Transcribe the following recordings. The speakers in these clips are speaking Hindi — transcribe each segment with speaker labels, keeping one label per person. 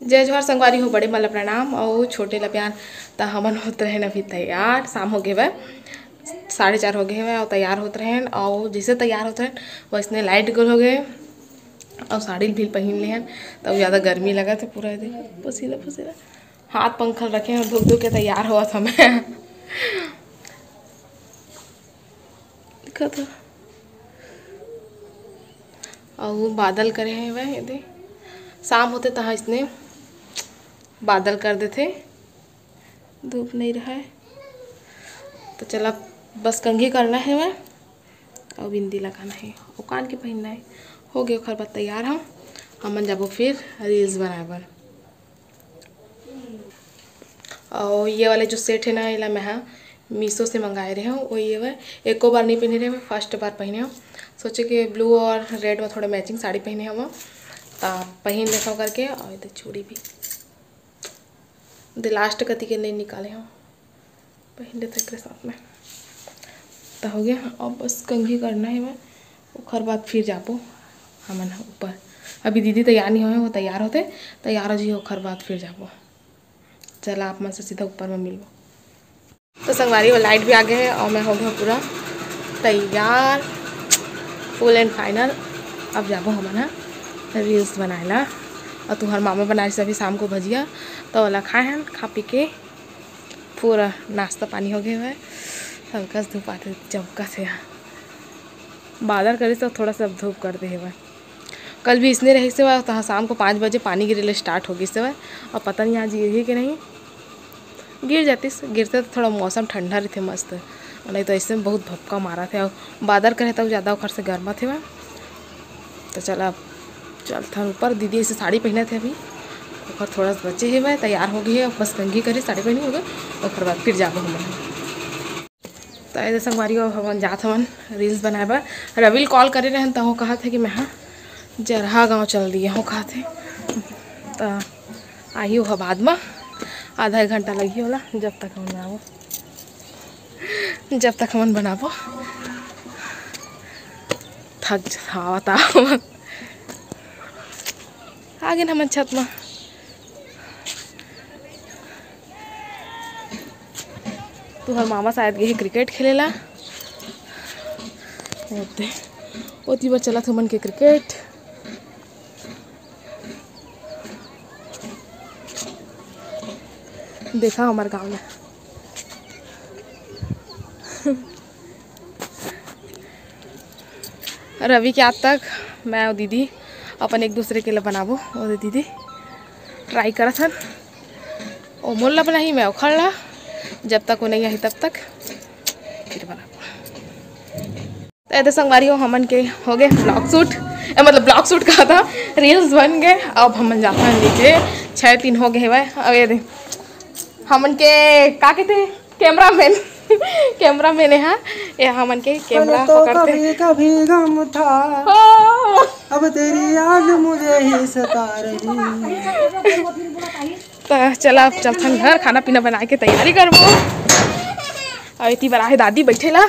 Speaker 1: जय जोहर संगवारी हो, बड़े मला प्रणाम और छोटे ला प्यार। तो हमन होते रहे अभी तैयार, शाम हो गए वह 4:30 हो गए और तैयार होते रहे। और जैसे तैयार होते रहे वैसने लाइट गुल हो गए और साड़ी भी पहन लिए हैं। तब ज़्यादा गर्मी लगा था, पूरा देखो पसीना पसीना, हाथ पंखल रखे हैं, धूप धूप के तैयार हुआ था मैं। दिखा था और बादल करे हैं वह, ये शाम होते तहाँ इसने बादल कर देते, धूप नहीं रहा है। तो चला बस कंघी करना है वह और बिंदी लगाना है और कान के पहनना है। हो गए खर बात तैयार हमन जाबो फिर रील्स बनाए बर। और ये वाले जो सेट है ना, ये मैं मीशो से मंगाए रहे हूँ। वो ये वह एको बार नहीं पहने रहे, मैं फर्स्ट बार पहने हूँ। सोचे कि ब्लू और रेड में थोड़ा मैचिंग साड़ी पहने हम, तो पहन लेता हूँ करके। और इधर चूड़ी भी दे लास्ट कति के नहीं निकाले हम, पहन लेते एक साथ में। तो हो गया, और बस कंघी करना है मैं, उखर बाद फिर जाबो हमन ऊपर। अभी दीदी तैयार नहीं हुए, वो तैयार होते, तैयार हो जी उखर बाद फिर जाबो। चला आप मन से सीधा ऊपर में मिलबो। तो संगवारी वो लाइट भी आ गए है और मैं हो गया पूरा तैयार, फुल एंड फाइनल। अब जाबो हमन रील्स बनाए ला। और तुम्हार मामा बनाए सभी शाम को भजिया, तो वाला खाए हैं, खा पी के पूरा नाश्ता पानी हो गया है। हल्का से धूप आते चमका से बादल करे तो थोड़ा सा धूप कर दे है। कल भी इसने रही से वह, तो शाम को 5 बजे पानी गिरने स्टार्ट होगी से वह। और पता नहीं आज गिरी कि नहीं, गिर जाती, गिरते तो थोड़ा मौसम ठंडा रहते मस्त, नहीं तो ऐसे में बहुत भपका मारा थे। और बादल करे तब ज़्यादा उखर से गर्मा थे वह। तो चला चलता ऊपर। दीदी ऐसे साड़ी पहने थे अभी, और थोड़ा सा बचे है वह, तैयार हो गई है, बस कंघी करी साड़ी पहनी हो गई और फिर बाद फिर जाबो हम। तो ऐसे संगवारी हमन जात हमन रील्स बनाए बर। रवि कॉल करे रहे तो कहा थे कि मैं जरहा गाँव चल दिए हूँ, कहा थे तो आई हो बाद में, आधा 1 घंटा लगी होला जब तक हम बनाबो, जब तक हमन बनाबो। थक जाता आ गए हमन छत में। तुम्हार मामा शायद गए क्रिकेट खेलेला, ओती बार चला था मन के क्रिकेट। देखा हमारे गांव में रवि के आज तक मैं और दीदी अपन एक दूसरे के लिए बनाबो, और दीदी ट्राई करा था और मोल बनाई, मैं उखड़ ला, जब तक वो नहीं आई तब तक फिर बनाबो। तो ऐसे संगवारी हो हमन के हो गए ब्लॉग शूट, मतलब ब्लॉग शूट कहा था, रील्स बन गए। अब हमन जाते हैं नीचे, 6:03 हो गए हुए। अब ये हमन के का कहते कैमरामैन कैमरामैन है ये हमन के कैमरा
Speaker 2: तो
Speaker 1: पकड़ते।
Speaker 2: कभी कभी गम था, अब तेरी याद मुझे ही सता रही।
Speaker 1: तो चला अब चलते घर, खाना पीना बना के तैयारी करबो। और इतनी बड़ा है दादी बैठे ला,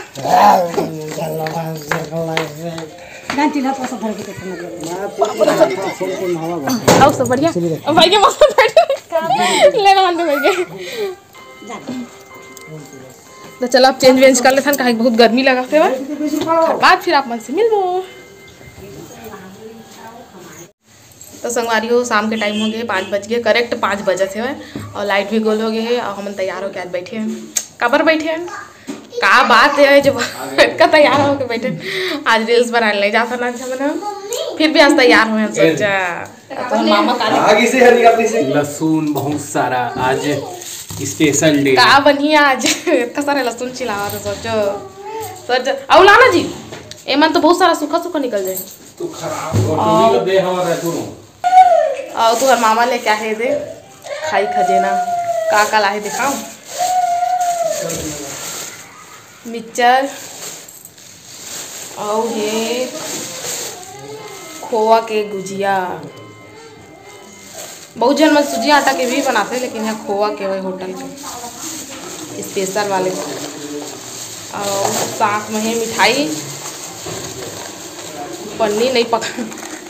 Speaker 1: आओ सब बढ़िया भाई के मौसम ले तो चलो अब चेंज वेंज कर लेते हैं, कहीं बहुत गर्मी लगा थे बाद फिर आप मन से मिल। तो संगवारी हो शाम के टाइम हो गए, 5 बज गए, करेक्ट 5 बजे थे और लाइट भी गोल हो गए है। और हम तैयार होकर आज बैठे हैं, कबर बैठे हैं, का बात है जो का तैयार होकर बैठे। आज रील्स बनाने नहीं जाता ना मैंने, फिर भी आज तैयार हुए हैं। सोचा तो मामा का
Speaker 2: लहसुन बहुत सारा आज स्पेशल डे
Speaker 1: का बनी आज इतना सारे लहसुन चिल्ला रहे। सोचो और लाना जी एमन तो बहुत सारा सूखा सूखा निकल जाए
Speaker 2: तो खराब दे हमारा सुनो।
Speaker 1: और तू और मामा ले क्या है दे खाई खजेना का लाए दिखाओ, मिक्सचर और ये खोआ के गुजिया। बहुत जन मन सूजी आटा के भी बनाते हैं, लेकिन यहाँ खोआ के वही होटल के स्पेशल वाले। और साथ में है मिठाई, पन्नी नहीं पका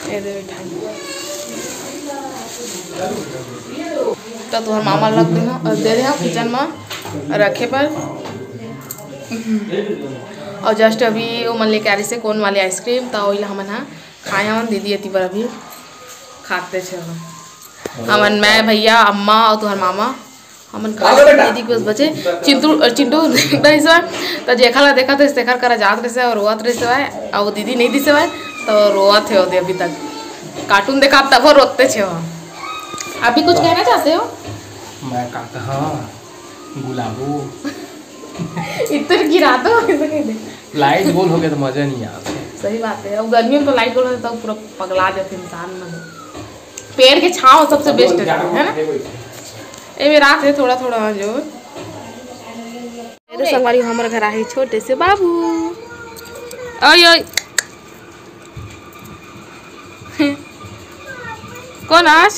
Speaker 1: मिठाई। तो तुहर मामा रख दे रहे हो किचन में रखे पर। और जस्ट अभी वो मन लेके आ रही से कौन वाली आइसक्रीम तो वही हमन हाँ खाए हमन दीदी अति पर अभी खाते थे हमन मैं भैया अम्मा और तुहर मामा हमन खा दीदी के बस बचे चिंटू रही से तो जेखा ला देखा तो शेखर करा जात रहे और रोअत रहे से और दीदी नहीं दिसे तो रोअत है अभी तक कार्टून देखा तब वो रोते थे। अभी कुछ कहना चाहते हो?
Speaker 2: मैं कहता हाँ गुलाबो
Speaker 1: इतना गिरा दो
Speaker 2: लाइट गोल हो गया तो मजा नहीं आता।
Speaker 1: सही बात है। अब गर्मियों में तो लाइट गोल हो तो पूरा पगला जाते इंसान में। पेड़ के छांव सबसे बेस्ट है ना। ये में रात है थोड़ा थोड़ा जो मेरे संगवारी हमारे घर आए छोटे से बाबू। ओय ओय कौन आज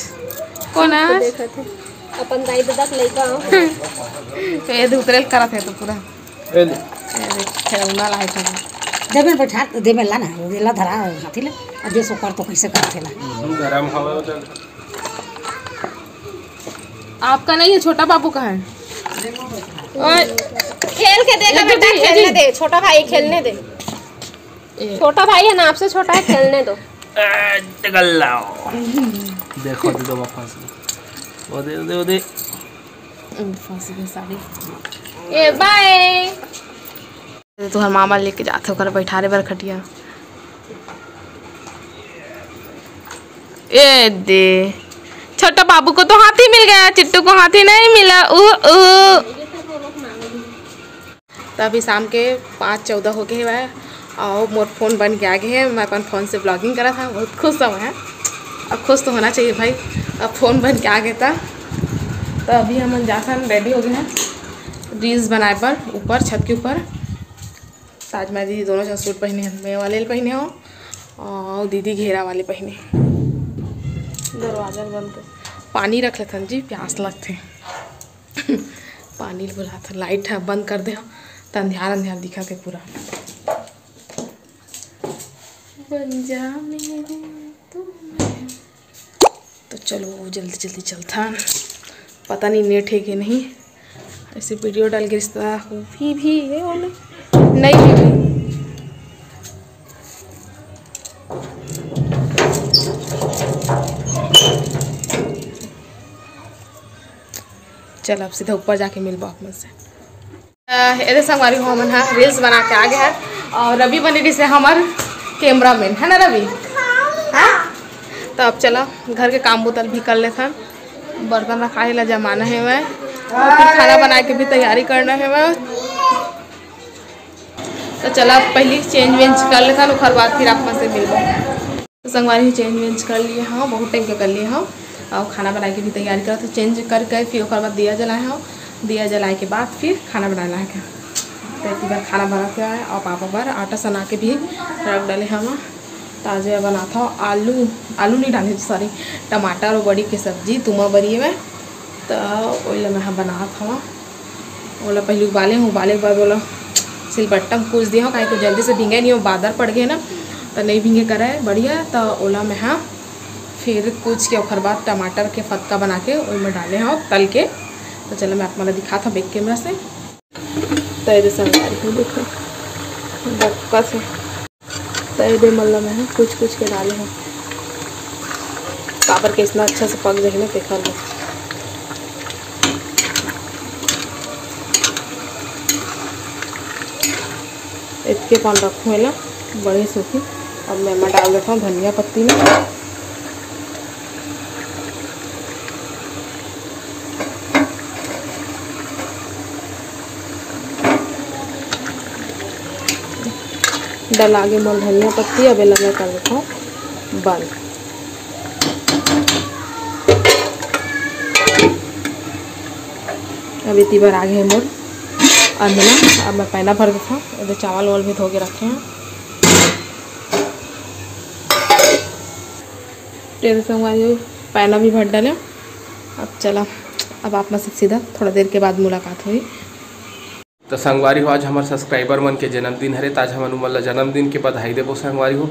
Speaker 3: अपन दाई दादा के लइका
Speaker 1: तो ये उतरेल करत है तो पूरा
Speaker 2: ए ले
Speaker 1: खेलना लाए था
Speaker 3: देबे बैठा देबे ला ना ला धरा हाथी ले अब ये सो कर तो कैसे करथे ला
Speaker 2: गरम हवा चल।
Speaker 1: आपका नहीं है छोटा बाबू का है। और
Speaker 3: खेल के देगा बेटा खेलने दे छोटा भाई खेलने दे छोटा भाई है ना आपसे छोटा है खेलने दो।
Speaker 2: देखो दे दो फांस वो दे
Speaker 1: फांसी की साड़ी। ए बाय तो हर मामा लेके जाते हो बैठा रहे बर खटिया। ए दे छोटा बाबू को तो हाथी मिल गया चिट्टू को हाथी नहीं मिला। तो अभी शाम के 5:14 हो गए है और मोर फोन बन के आ गए हैं। मैं अपन फ़ोन से ब्लॉगिंग करा था बहुत खुश हूँ है। अब खुश तो होना चाहिए भाई अब फ़ोन बन के आ गया था। तो अभी हम जाकर रेडी हो गए हैं रील्स बनाए पर ऊपर छत के ऊपर। साज में दीदी दोनों सूट पहने हैं मैं वाले पहने हो और दीदी घेरा वाले पहने। दरवाजा बंद कर पानी रख लेते हैं जी प्यास लगते पानी बुला था लाइट है बंद कर दे तो अंधियार दिखा थे पूरा। बन जा मेरे तो चलो जल्दी जल्दी चलता। पता नहीं नेट है कि नहीं ऐसे वीडियो डाल के रिश्ता भी है और नहीं भी चल अब सीधा ऊपर जाके मिलबो आप मुझसे। ये संगवारी हो मन हाँ रील्स बना के आ गया है और रवि बने रही से हमार कैमरा मैन है ना रवि। हाँ तो अब चला घर के काम बोतल भी कर लेता बर्तन रखा ला जमाना है मैं और फिर खाना बना के भी तैयारी करना है मैं। तो चला पहले चेंज वेंज कर लेता उसके बाद फिर आप से मिलबो। तो संगवारी चेंज वेंज कर लिए हाँ बहुत टाइम के कर लिए हाँ और खाना बनाए के भी तैयारी करा तो चेंज करके फिर उसके बाद दिया जलाए हाँ दिया जलाए के बाद फिर खाना बनाना है क्या। तो एक बार खाना बना के आए और पापा पर आटा सना के भी रख डाले हम ताज़ा बना था। आलू नहीं डाले सॉरी टमाटर और बड़ी की सब्जी तुमा बरी में तो वही मैं बना था बोला पहले उबाले के बाद बोला सिलबट्टा में कूच दिया कहीं को जल्दी से भींगे नहीं हो बादर पड़ गए ना तो नहीं भींगे करे बढ़िया। तो ओला में हाँ फिर कूच के और बाद टमाटर के फतका बना के उसमें डाले हैं तल के। तो चलो मैं आपको दिखा था बैक कैमरा से। तो ये संगारी देखो बक्का से तो ये मतलब मैं कुछ के डाले हैं काबर के इतना अच्छा से पक जाए ना देखा लो। इसके पान रखूँ है बड़ी सूखी। अब मैं डाल देता हूँ धनिया पत्ती में डल आगे मोल धनिया पत्ती अब मैं कर देता हूँ बंद। अभी तीबर आगे है मोर अंधना। अब मैं पैना भर देता हूँ इधर चावल वावल भी धो के रखे हैं। तेरे संगवारी पैना भी भर डाले। अब चला अब आप में से सीधा थोड़ा देर के बाद मुलाकात हुई।
Speaker 2: तो संगवारी हो आज हमारे सब्सक्राइबर मन के जन्मदिन हरे ताज हमन उमन ला जन्मदिन के बधाई देबो संगवारी हो।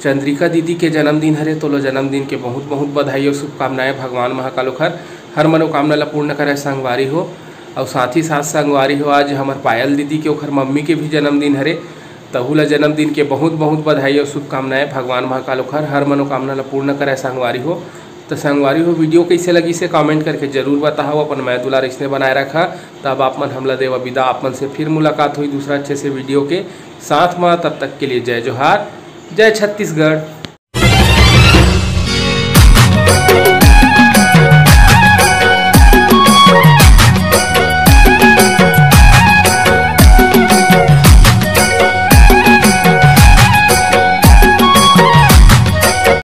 Speaker 4: चंद्रिका दीदी के जन्मदिन हरे, तो लो जन्मदिन के बहुत बहुत बधाई और शुभकामनाएं। भगवान महाकाल ओखर हर मनोकामना ला पूर्ण करे संगवारी हो। और साथ ही साथ संगवारी हो आज हमार पायल दीदी के ओखर मम्मी के भी जन्मदिन हरे, तहु ला जन्मदिन के बहुत बहुत बधाई और शुभकामनाएं। भगवान महाकाल ओखर हर मनोकामना ला पूर्ण करे संगवारी हो। तो संगवारी हो वीडियो कैसे लगी से कमेंट करके जरूर बताओ। अपन मैं दुलार इसने बनाए रखा। तब आप मन हमला देवा विदा, आप मन से फिर मुलाकात हुई दूसरा अच्छे से वीडियो के साथ में। तब तक के लिए जय जोहार, जय छत्तीसगढ़।